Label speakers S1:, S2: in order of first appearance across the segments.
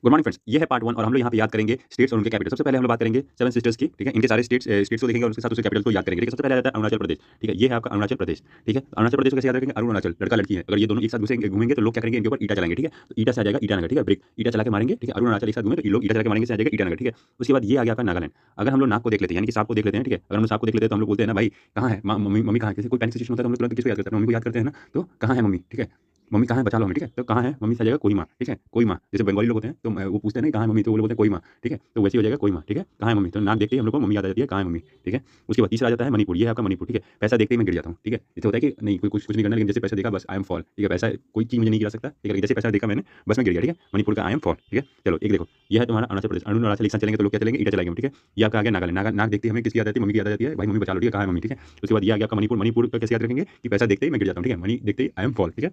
S1: Good morning friends, ये है part 1 और हम लोग यहाँ पे याद करेंगे स्टेट्स और उनके कैपिटल। सबसे पहले हम लोग बात करेंगे सेवन सिस्टर्स की, ठीक है। इनके सारे स्टेट्स को देखेंगे और उसके साथ उसके कैपिटल को याद करेंगे, ठीक है। सबसे पहले आ जाता है अरुणाचल प्रदेश, ठीक है। ये है आपका अरुणाचल प्रदेश, ठीक है। अरुणाचल प्रदेश को कैसे याद रखेंगे? अरुणाचल लड़का लड़की है, अगर ये दोनों एक साथ घूमेंगे तो लोग क्या करेंगे? इनके ऊपर ईटा चलाएंगे, ठीक है। तो ईटा से आ जाएगा ईटानगर, ठीक है। ब्रिक ईटा चला के मारेंगे, ठीक है। अरुणाचल एक साथ घूमे तो लोग ईटा चला के मारेंगे, से आ जाएगा ईटानगर, ठीक है। उसके बाद ये आ गया आपका नागालैंड। अगर हम लोग नाक को देख लेते हैं, यानी कि सांप को देख लेते हैं, ठीक है। अगर हम सांप को देख लेते हैं तो हम लोग बोलते हैं ना, भाई कहाँ है मम्मी? मम्मी कहाँ है? किसी कोई पैनिक सिचुएशन होता है तो हम लोग तुरंत किसको याद करते हैं? मम्मी को याद करते हैं ना। तो कहाँ है मम्मी, ठीक है। मम्मी कहाँ है? बचा लो हमें, ठीक है। तो कहाँ है मम्मी से आ जाएगा कोई माँ, ठीक है। कोई माँ, जैसे बंगाली लोग होते हैं तो वो पूछते हैं ना कहाँ है मम्मी, तो वो लोग बोलते हैं कोई माँ, ठीक है। तो वैसे ही हो जाएगा कोई माँ, ठीक है। कहाँ है मम्मी? तो नाक देखते ही हम लोग को मम्मी याद आ जाती है, कहाँ है मम्मी, ठीक है। उसके बाद तीसरा आ जाता है मणिपुर। ये है आपका मणिपुर, ठीक है। पैसा देखते ही मैं गिर जाता हूँ, ठीक है। जैसे होता है कि नहीं कोई कुछ नहीं करना, लेकिन जैसे पैसा देखा बस आई एम फॉल, ठीक है। पैसा कोई चीज़ मुझे नहीं गिरा सकता, ठीक है। जैसे पैसा देखा मैंने बस मैं गिर गया, ठीक है। मणिपुर का आई एम फॉल, ठीक है। चलो एक देखो, यह है तुम्हारा अरुणाचल प्रदेश। अरुणाचल एक साथ चलेंगे तो लोग क्या चलेंगे? ईटा चलाएंगे, ठीक है। ये आपका आ गया नागालैंड। नाक देखते ही हमें किसकी याद आती है? मम्मी की याद आ जाती है, भाई मम्मी बचा लो, ठीक है। कहाँ है मम्मी, ठीक है। उसके बाद ये आ गया आपका मणिपुर। मणिपुर का कैसे याद रखेंगे कि पैसा देखते ही मैं गिर जाता हूँ, ठीक है। मनी देखते ही आई एम फॉल, ठीक है।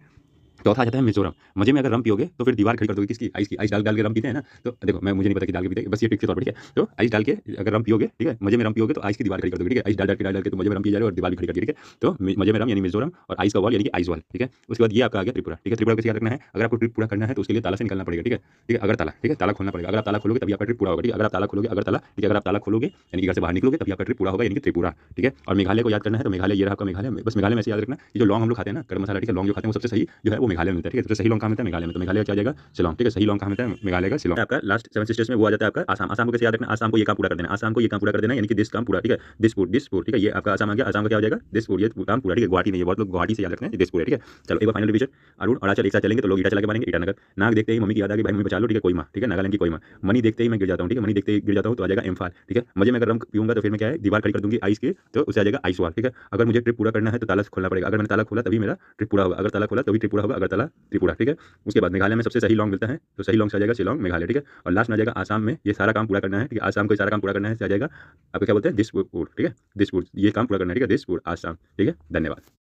S1: चौथा आ जाता है मिजोरम। मजे में अगर रम पियोगे तो फिर दीवार खड़ी कर दोगे किसकी? आइस की। आइस डाल डाल के रम पीते हैं ना। तो देखो मैं मुझे नहीं पता कि डाल के पीते हैं, बस ये ट्रिक के तौर पर, ठीक है। तो आइस डाल के अगर रम पियोगे, ठीक है, मजे में रम पियोगे तो आइस की दीवार खड़ी कर दोगे, ठीक है। आइस डाल के तो मजे में रम पी जा रहे हो और दीवार भी खड़ी कर दी, ठीक है। तो मजे में रम यानी मिजोरम और आइस का वॉल यानी कि आइस वॉल, ठीक है। उसके बाद ये आपका आ गया त्रिपुरा, ठीक है। त्रिपुरा को कैसे याद रखना है? अगर आपको ट्रिप पूरा करना है तो उसके लिए ताला से निकलना पड़ेगा, ठीक है। ठीक है, अगर ताला, ठीक है, ताला खोलना पड़ेगा। अगर आप ताला खोलोगे तभी आपका ट्रिप पूरा होगा, ठीक है। अगर आप ताला खोलोगे, अगर ताला, ठीक है, अगर आप ताला खोलोगे यानी कि घर से बाहर निकलोगे तभी आपका ट्रिप पूरा होगा, यानी कि त्रिपुरा, ठीक है। और मेघालय को याद करना है तो मेघालय ये रहा आपका मेघालय। बस मेघालय में ऐसे याद रखना कि जो लौंग हम लोग खाते हैं ना, गरम मसाला, ठीक है, लौंग जो खाते हैं वो सबसे सही जो है वो मेघालय में मिलता है, ठीक है। सबसे सही लौंग कहाँ मिलता है? मेघालय में। तो मेघालय का क्या आ जाएगा? शिलांग, ठीक है। सही लौंग कहाँ मिलता है? मेघालय का शिलांग। आपका लास्ट सेवन सिस्टर्स में वो आ जाता है आपका आसाम। आसाम को कैसे याद रखना? आसाम को ये काम पूरा कर देना, आसाम को ये काम पूरा कर देना, यानी कि दिस काम पूरा, ठीक है। दिसपुर, ठीक है। ये आपका आसाम आ गया। आसाम का क्या हो जाएगा? दिसपुर, ये काम पूरा, ठीक है। गुवाहाटी नहीं है, बहुत लोग गुवाहाटी से याद रखते हैं, दिसपुर है, ठीक है। चलो एक बार फाइनल रिवीजन। अरुणाचल एक साथ चलेंगे तो लोग ईटा चला के मारेंगे, ईटानगर। नाक देखते ही मम्मी की याद आ गई, भाई मम्मी बचा लो, ठीक है। कोई माँ, ठीक है, नागालैंड की कोई माँ। मनी देखते ही मैं गिर जाता हूँ, ठीक है। मनी देखते ही गिर जाता हूँ तो आ जाएगा इम्फाल, ठीक है। मजे में अगर रम पीऊंगा तो फिर मैं क्या है? दीवार खड़ी कर दूंगी आइस की, तो उससे आ जाएगा आइस वॉल, ठीक है। अगर मुझे ट्रिप पूरा करना है तो ताला खोलना पड़ेगा। अगर मैंने ताला खोला तभी मेरा ट्रिप पूरा होगा, अगर ताला खोला तभी ट्रिप पूरा होगा, अगर ताला त्रिपुरा, ठीक है। उसके बाद मेघालय में सबसे सही लॉन्ग मिलता है तो सही लॉन्ग से आ जाएगा शिलोंग, मेघालय, ठीक है। और लास्ट में आ जाएगा आसाम में ये सारा काम पूरा करना है, ठीक है। आसाम को ये सारा काम पूरा करना है, से आ जाएगा आपको क्या बोलते हैं? दिसपुर, ठीक है। दिसपुर, ये काम पूरा करना है, ठीक है। दिसपुर आसाम, ठीक है। धन्यवाद।